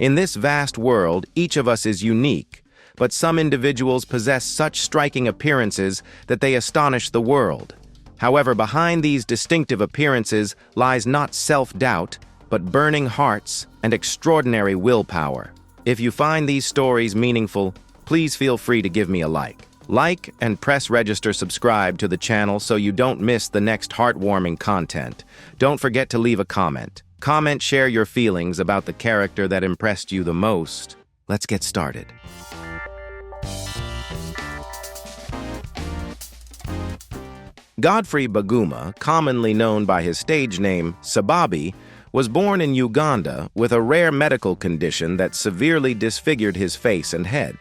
In this vast world, each of us is unique, but some individuals possess such striking appearances that they astonish the world. However, behind these distinctive appearances lies not self-doubt, but burning hearts and extraordinary willpower. If you find these stories meaningful, please feel free to give me a like. Like and press register subscribe to the channel so you don't miss the next heartwarming content. Don't forget to leave a comment. Share your feelings about the character that impressed you the most. Let's get started. Godfrey Baguma, commonly known by his stage name Sababi, was born in Uganda with a rare medical condition that severely disfigured his face and head.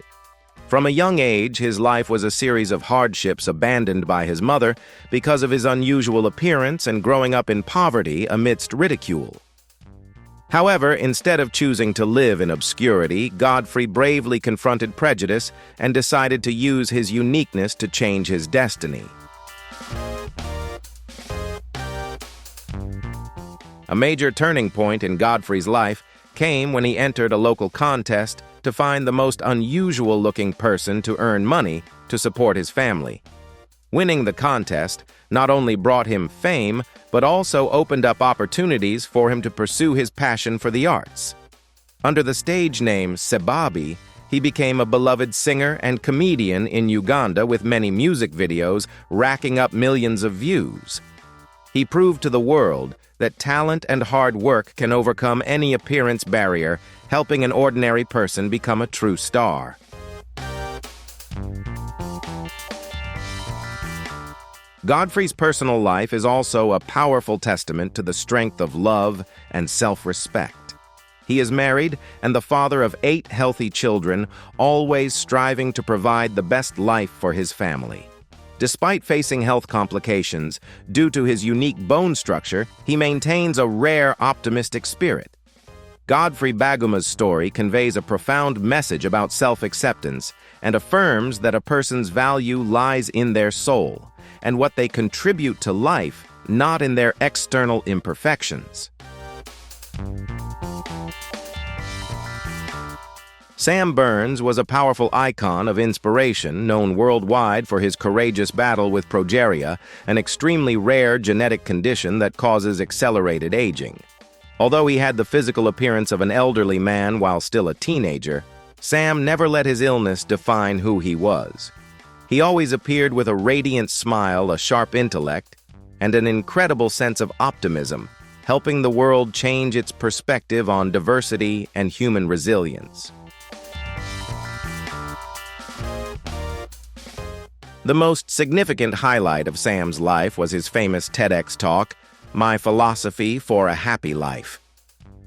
From a young age, his life was a series of hardships abandoned by his mother because of his unusual appearance and growing up in poverty amidst ridicule. However, instead of choosing to live in obscurity, Godfrey bravely confronted prejudice and decided to use his uniqueness to change his destiny. A major turning point in Godfrey's life came when he entered a local contest to find the most unusual-looking person to earn money to support his family. Winning the contest not only brought him fame, but also opened up opportunities for him to pursue his passion for the arts. Under the stage name Sababi, he became a beloved singer and comedian in Uganda with many music videos racking up millions of views. He proved to the world that talent and hard work can overcome any appearance barrier, helping an ordinary person become a true star. Godfrey's personal life is also a powerful testament to the strength of love and self-respect. He is married and the father of 8 healthy children, always striving to provide the best life for his family. Despite facing health complications, due to his unique bone structure, he maintains a rare optimistic spirit. Godfrey Baguma's story conveys a profound message about self-acceptance and affirms that a person's value lies in their soul and what they contribute to life, not in their external imperfections. Sam Burns was a powerful icon of inspiration, known worldwide for his courageous battle with progeria, an extremely rare genetic condition that causes accelerated aging. Although he had the physical appearance of an elderly man while still a teenager, Sam never let his illness define who he was. He always appeared with a radiant smile, a sharp intellect, and an incredible sense of optimism, helping the world change its perspective on diversity and human resilience. The most significant highlight of Sam's life was his famous TEDx talk, My Philosophy for a Happy Life.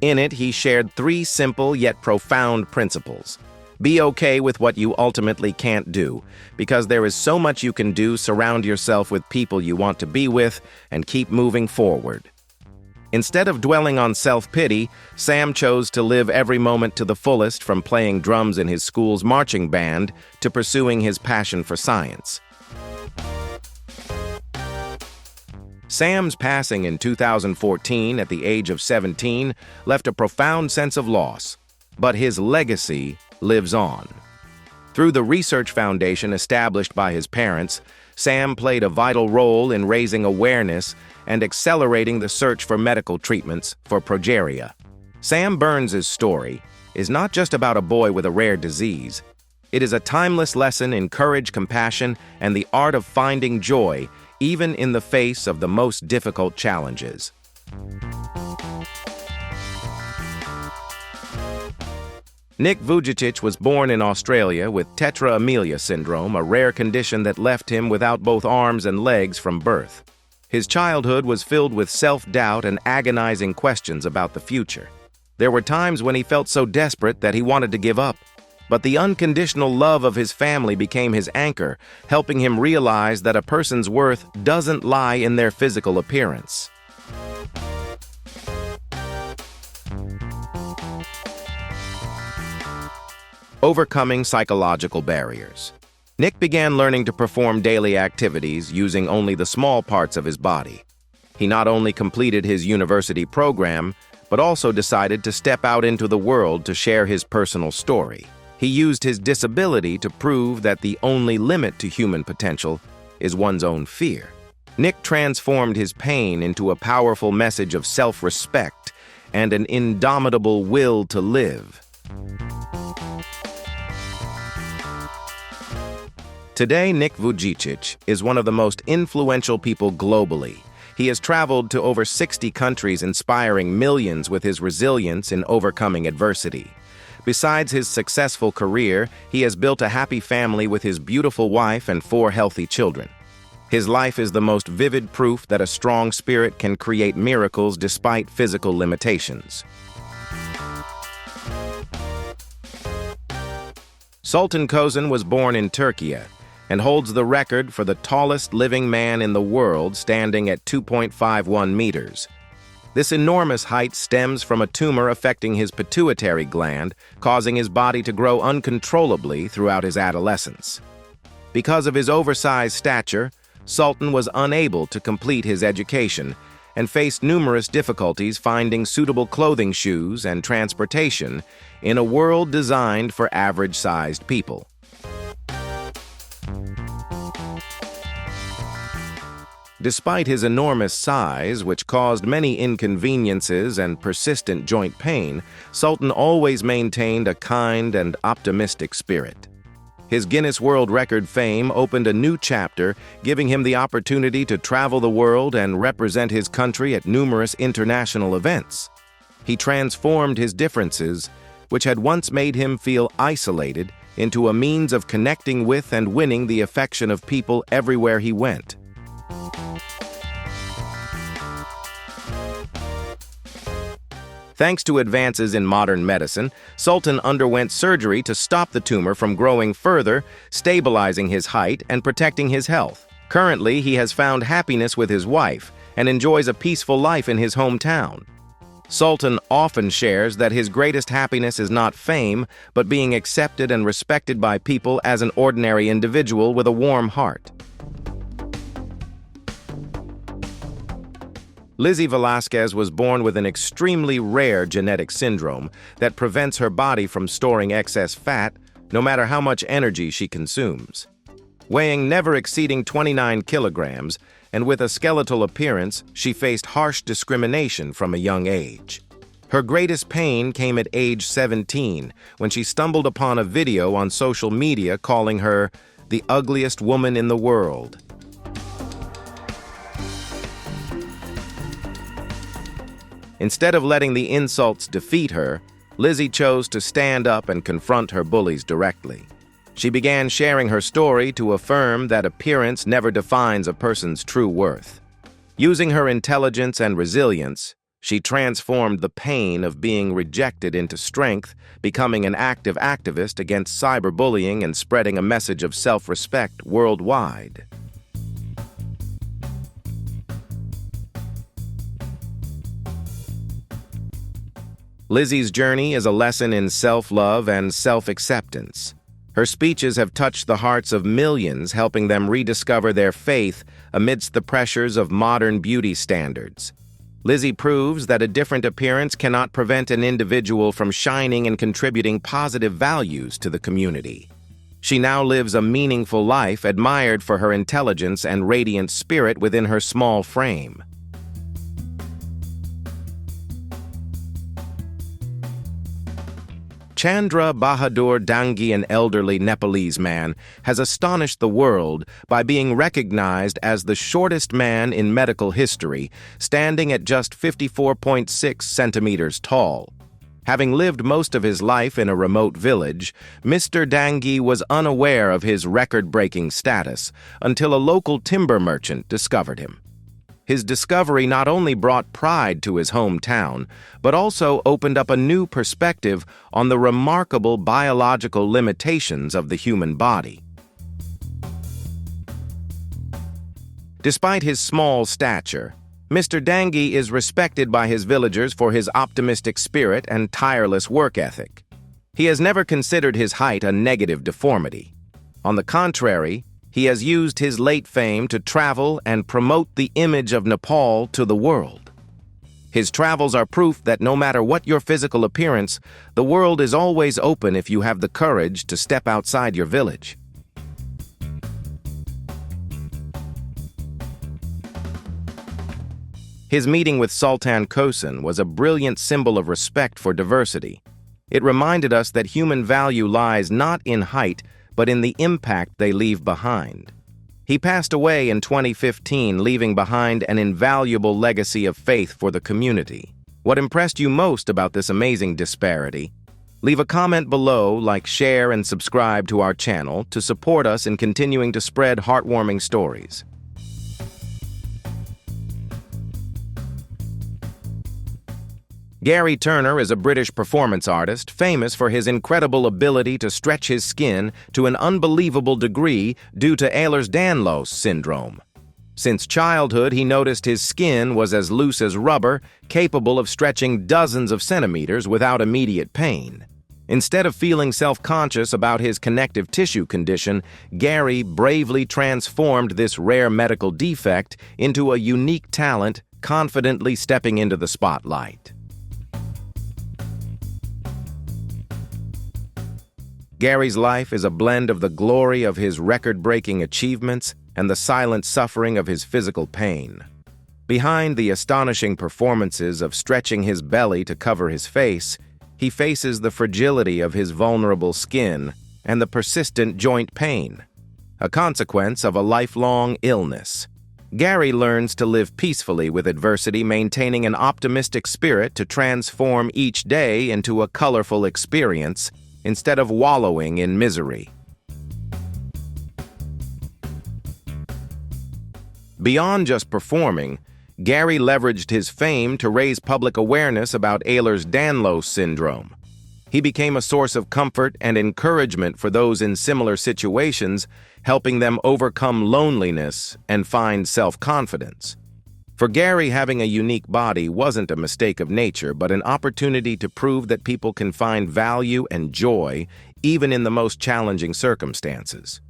In it, he shared 3 simple yet profound principles. Be okay with what you ultimately can't do, because there is so much you can do. Surround yourself with people you want to be with, and keep moving forward. Instead of dwelling on self-pity, Sam chose to live every moment to the fullest, from playing drums in his school's marching band to pursuing his passion for science. Sam's passing in 2014 at the age of 17 left a profound sense of loss, but his legacy lives on. Through the research foundation established by his parents, Sam played a vital role in raising awareness and accelerating the search for medical treatments for progeria. Sam Burns' story is not just about a boy with a rare disease. It is a timeless lesson in courage, compassion, and the art of finding joy, even in the face of the most difficult challenges. Nick Vujicic was born in Australia with tetra amelia syndrome, a rare condition that left him without both arms and legs from birth. His childhood was filled with self-doubt and agonizing questions about the future. There were times when he felt so desperate that he wanted to give up. But the unconditional love of his family became his anchor, helping him realize that a person's worth doesn't lie in their physical appearance. Overcoming psychological barriers. Nick began learning to perform daily activities using only the small parts of his body. He not only completed his university program, but also decided to step out into the world to share his personal story. He used his disability to prove that the only limit to human potential is one's own fear. Nick transformed his pain into a powerful message of self-respect and an indomitable will to live. Today, Nick Vujicic is one of the most influential people globally. He has traveled to over 60 countries, inspiring millions with his resilience in overcoming adversity. Besides his successful career, he has built a happy family with his beautiful wife and 4 healthy children. His life is the most vivid proof that a strong spirit can create miracles despite physical limitations. Sultan Kosen was born in Turkey and holds the record for the tallest living man in the world, standing at 2.51 meters. This enormous height stems from a tumor affecting his pituitary gland, causing his body to grow uncontrollably throughout his adolescence. Because of his oversized stature, Sultan was unable to complete his education and faced numerous difficulties finding suitable clothing, shoes, and transportation in a world designed for average-sized people. Despite his enormous size, which caused many inconveniences and persistent joint pain, Sultan always maintained a kind and optimistic spirit. His Guinness World Record fame opened a new chapter, giving him the opportunity to travel the world and represent his country at numerous international events. He transformed his differences, which had once made him feel isolated, into a means of connecting with and winning the affection of people everywhere he went. Thanks to advances in modern medicine, Sultan underwent surgery to stop the tumor from growing further, stabilizing his height and protecting his health. Currently, he has found happiness with his wife and enjoys a peaceful life in his hometown. Sultan often shares that his greatest happiness is not fame, but being accepted and respected by people as an ordinary individual with a warm heart. Lizzie Velasquez was born with an extremely rare genetic syndrome that prevents her body from storing excess fat, no matter how much energy she consumes. Weighing never exceeding 29 kilograms, and with a skeletal appearance, she faced harsh discrimination from a young age. Her greatest pain came at age 17, when she stumbled upon a video on social media calling her the ugliest woman in the world. Instead of letting the insults defeat her, Lizzie chose to stand up and confront her bullies directly. She began sharing her story to affirm that appearance never defines a person's true worth. Using her intelligence and resilience, she transformed the pain of being rejected into strength, becoming an active activist against cyberbullying and spreading a message of self-respect worldwide. Lizzie's journey is a lesson in self-love and self-acceptance. Her speeches have touched the hearts of millions, helping them rediscover their faith amidst the pressures of modern beauty standards. Lizzie proves that a different appearance cannot prevent an individual from shining and contributing positive values to the community. She now lives a meaningful life, admired for her intelligence and radiant spirit within her small frame. Chandra, Bahadur, Dangi, an elderly Nepalese man, has astonished the world by being recognized as the shortest man in medical history, standing at just 54.6 centimeters tall. Having lived most of his life in a remote village, Mr. Dangi was unaware of his record-breaking status until a local timber merchant discovered him. His discovery not only brought pride to his hometown, but also opened up a new perspective on the remarkable biological limitations of the human body. Despite his small stature, Mr. Dangi is respected by his villagers for his optimistic spirit and tireless work ethic. He has never considered his height a negative deformity. On the contrary, he has used his late fame to travel and promote the image of Nepal to the world. His travels are proof that no matter what your physical appearance, the world is always open if you have the courage to step outside your village. His meeting with Sultan Kosen was a brilliant symbol of respect for diversity. It reminded us that human value lies not in height, but in the impact they leave behind. He passed away in 2015, leaving behind an invaluable legacy of faith for the community. What impressed you most about this amazing disparity? Leave a comment below, like, share, and subscribe to our channel to support us in continuing to spread heartwarming stories. Gary Turner is a British performance artist famous for his incredible ability to stretch his skin to an unbelievable degree due to Ehlers-Danlos syndrome. Since childhood, he noticed his skin was as loose as rubber, capable of stretching dozens of centimeters without immediate pain. Instead of feeling self-conscious about his connective tissue condition, Gary bravely transformed this rare medical defect into a unique talent, confidently stepping into the spotlight. Gary's life is a blend of the glory of his record-breaking achievements and the silent suffering of his physical pain. Behind the astonishing performances of stretching his belly to cover his face, he faces the fragility of his vulnerable skin and the persistent joint pain, a consequence of a lifelong illness. Gary learns to live peacefully with adversity, maintaining an optimistic spirit to transform each day into a colorful experience instead of wallowing in misery. Beyond just performing, Gary leveraged his fame to raise public awareness about Ehlers-Danlos syndrome. He became a source of comfort and encouragement for those in similar situations, helping them overcome loneliness and find self-confidence. For Gary, having a unique body wasn't a mistake of nature, but an opportunity to prove that people can find value and joy even in the most challenging circumstances.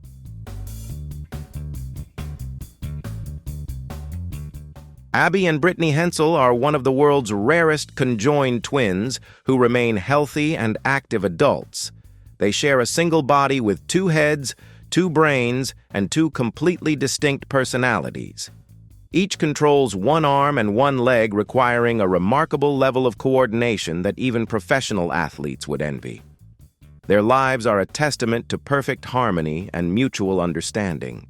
Abby and Britney Hensel are one of the world's rarest conjoined twins who remain healthy and active adults. They share a single body with 2 heads, 2 brains, and 2 completely distinct personalities. Each controls 1 arm and 1 leg, requiring a remarkable level of coordination that even professional athletes would envy. Their lives are a testament to perfect harmony and mutual understanding.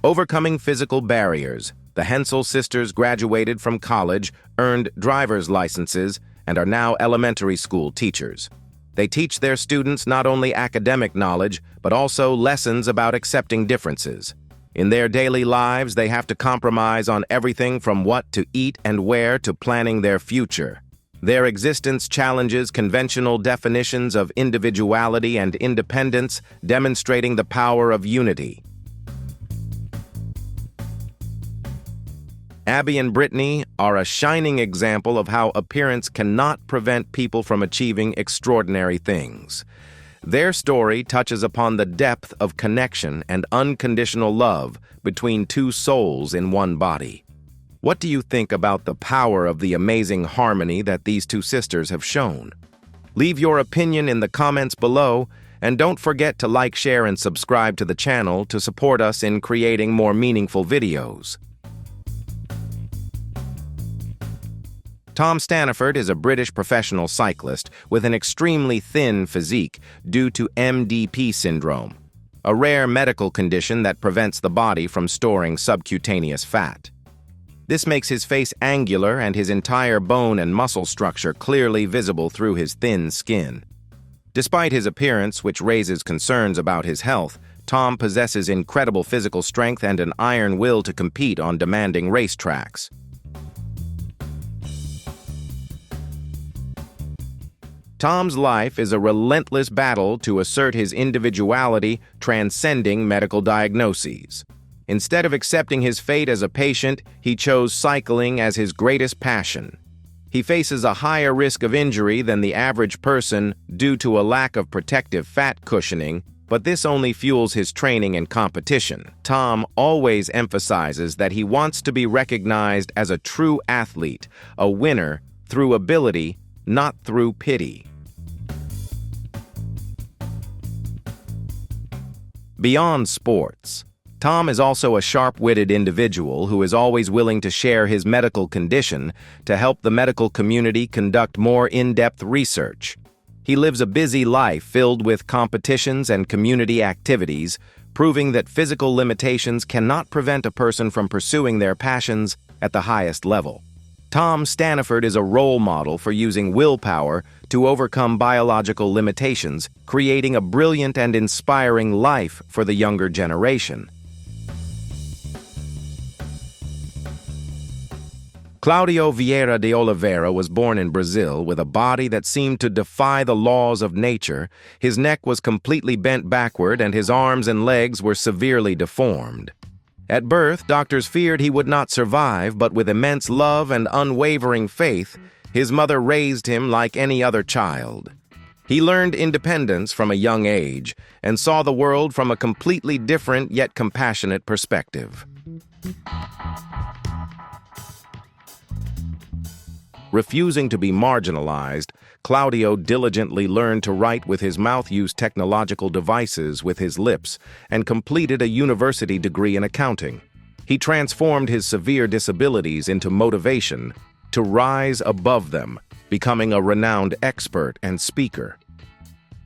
Overcoming physical barriers, the Hensel sisters graduated from college, earned driver's licenses, and are now elementary school teachers. They teach their students not only academic knowledge, but also lessons about accepting differences. In their daily lives, they have to compromise on everything from what to eat and where to planning their future. Their existence challenges conventional definitions of individuality and independence, demonstrating the power of unity. Abby and Britney are a shining example of how appearance cannot prevent people from achieving extraordinary things. Their story touches upon the depth of connection and unconditional love between 2 souls in one body. What do you think about the power of the amazing harmony that these 2 sisters have shown? Leave your opinion in the comments below, and don't forget to like, share, and subscribe to the channel to support us in creating more meaningful videos. Tom Stanford is a British professional cyclist with an extremely thin physique due to MDP syndrome, a rare medical condition that prevents the body from storing subcutaneous fat. This makes his face angular and his entire bone and muscle structure clearly visible through his thin skin. Despite his appearance, which raises concerns about his health, Tom possesses incredible physical strength and an iron will to compete on demanding racetracks. Tom's life is a relentless battle to assert his individuality, transcending medical diagnoses. Instead of accepting his fate as a patient, he chose cycling as his greatest passion. He faces a higher risk of injury than the average person due to a lack of protective fat cushioning, But this only fuels his training and competition. Tom always emphasizes that he wants to be recognized as a true athlete, a winner through ability, not through pity. Beyond sports, Tom is also a sharp-witted individual who is always willing to share his medical condition to help the medical community conduct more in-depth research. He lives a busy life filled with competitions and community activities, proving that physical limitations cannot prevent a person from pursuing their passions at the highest level. Tom Stanford is a role model for using willpower to overcome biological limitations, creating a brilliant and inspiring life for the younger generation. Claudio Vieira de Oliveira was born in Brazil with a body that seemed to defy the laws of nature. His neck was completely bent backward and his arms and legs were severely deformed. At birth, doctors feared he would not survive, but with immense love and unwavering faith, his mother raised him like any other child. He learned independence from a young age and saw the world from a completely different yet compassionate perspective. Refusing to be marginalized, Claudio diligently learned to write with his mouth, use technological devices with his lips, and completed a university degree in accounting. He transformed his severe disabilities into motivation to rise above them, becoming a renowned expert and speaker.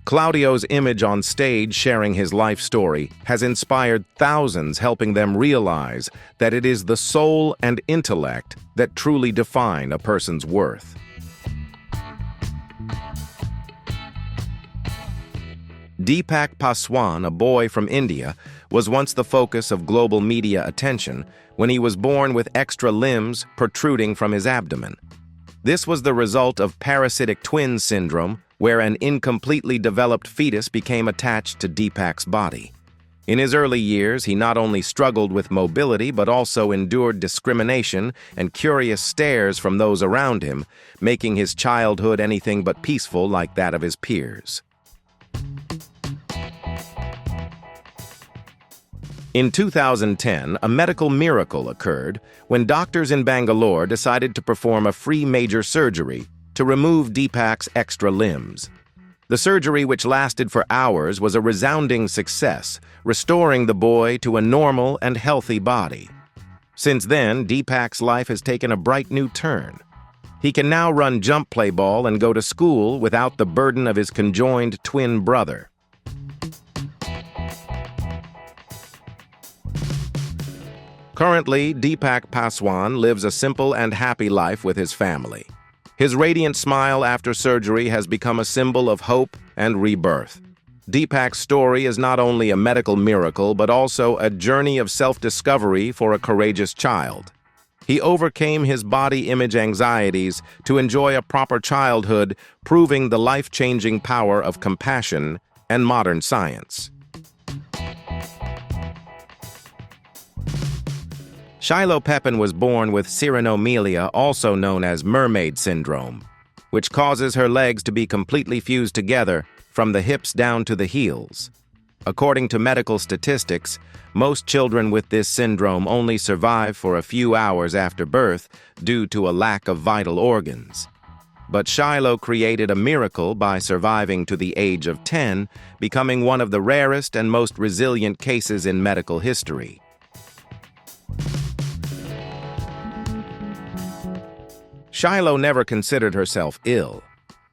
Claudio's image on stage sharing his life story has inspired thousands, helping them realize that it is the soul and intellect that truly define a person's worth. Deepak Paswan, a boy from India, was once the focus of global media attention when he was born with extra limbs protruding from his abdomen. This was the result of parasitic twin syndrome, where an incompletely developed fetus became attached to Deepak's body. In his early years, he not only struggled with mobility but also endured discrimination and curious stares from those around him, making his childhood anything but peaceful like that of his peers. In 2010, a medical miracle occurred when doctors in Bangalore decided to perform a free major surgery to remove Deepak's extra limbs. The surgery, which lasted for hours, was a resounding success, restoring the boy to a normal and healthy body. Since then, Deepak's life has taken a bright new turn. He can now run jump play ball and go to school without the burden of his conjoined twin brother. Currently, Deepak Paswan lives a simple and happy life with his family. His radiant smile after surgery has become a symbol of hope and rebirth. Deepak's story is not only a medical miracle, but also a journey of self-discovery for a courageous child. He overcame his body image anxieties to enjoy a proper childhood, proving the life-changing power of compassion and modern science. Shiloh Pepin was born with cyanomelia, also known as mermaid syndrome, which causes her legs to be completely fused together from the hips down to the heels. According to medical statistics, most children with this syndrome only survive for a few hours after birth due to a lack of vital organs. But Shiloh created a miracle by surviving to the age of 10, becoming one of the rarest and most resilient cases in medical history. Shiloh never considered herself ill.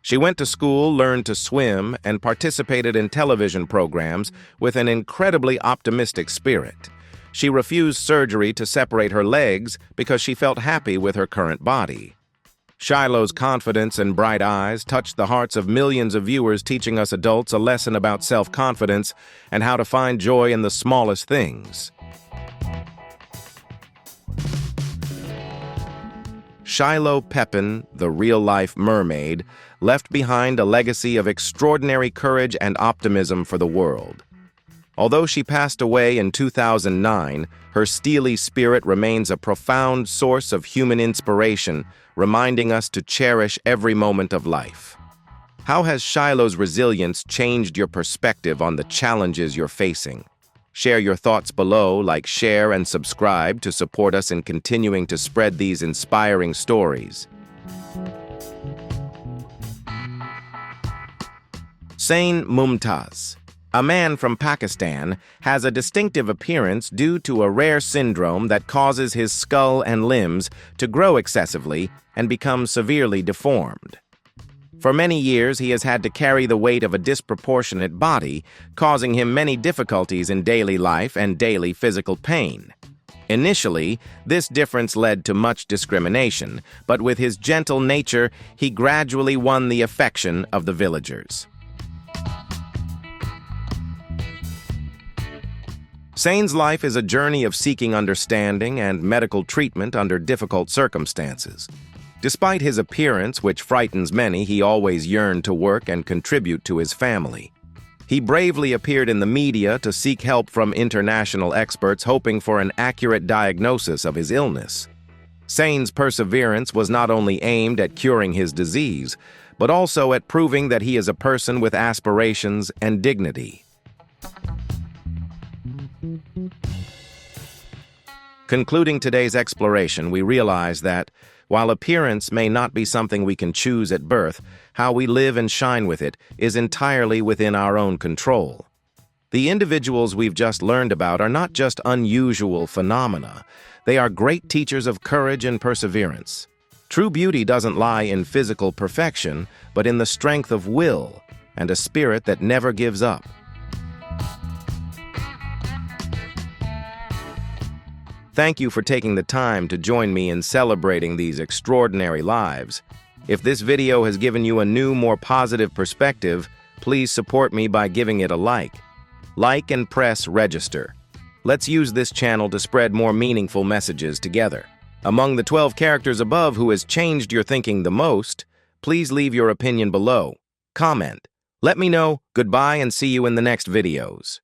She went to school, learned to swim, and participated in television programs with an incredibly optimistic spirit. She refused surgery to separate her legs because she felt happy with her current body. Shiloh's confidence and bright eyes touched the hearts of millions of viewers, teaching us adults a lesson about self-confidence and how to find joy in the smallest things. Shiloh Pepin, the real-life mermaid, left behind a legacy of extraordinary courage and optimism for the world. Although she passed away in 2009, her steely spirit remains a profound source of human inspiration, reminding us to cherish every moment of life. How has Shiloh's resilience changed your perspective on the challenges you're facing? Share your thoughts below, like, share, and subscribe to support us in continuing to spread these inspiring stories. Sain Mumtaz, a man from Pakistan, has a distinctive appearance due to a rare syndrome that causes his skull and limbs to grow excessively and become severely deformed. For many years, he has had to carry the weight of a disproportionate body, causing him many difficulties in daily life and daily physical pain. Initially, this difference led to much discrimination, but with his gentle nature, he gradually won the affection of the villagers. Sain's life is a journey of seeking understanding and medical treatment under difficult circumstances. Despite his appearance, which frightens many, he always yearned to work and contribute to his family. He bravely appeared in the media to seek help from international experts, hoping for an accurate diagnosis of his illness. Sain's perseverance was not only aimed at curing his disease, but also at proving that he is a person with aspirations and dignity. Concluding today's exploration, we realize that, while appearance may not be something we can choose at birth, how we live and shine with it is entirely within our own control. The individuals we've just learned about are not just unusual phenomena. They are great teachers of courage and perseverance. True beauty doesn't lie in physical perfection, but in the strength of will and a spirit that never gives up. Thank you for taking the time to join me in celebrating these extraordinary lives. If this video has given you a new, more positive perspective, please support me by giving it a like. Like and press register. Let's use this channel to spread more meaningful messages together. Among the 12 characters above who has changed your thinking the most, please leave your opinion below. Comment. Let me know. Goodbye and see you in the next videos.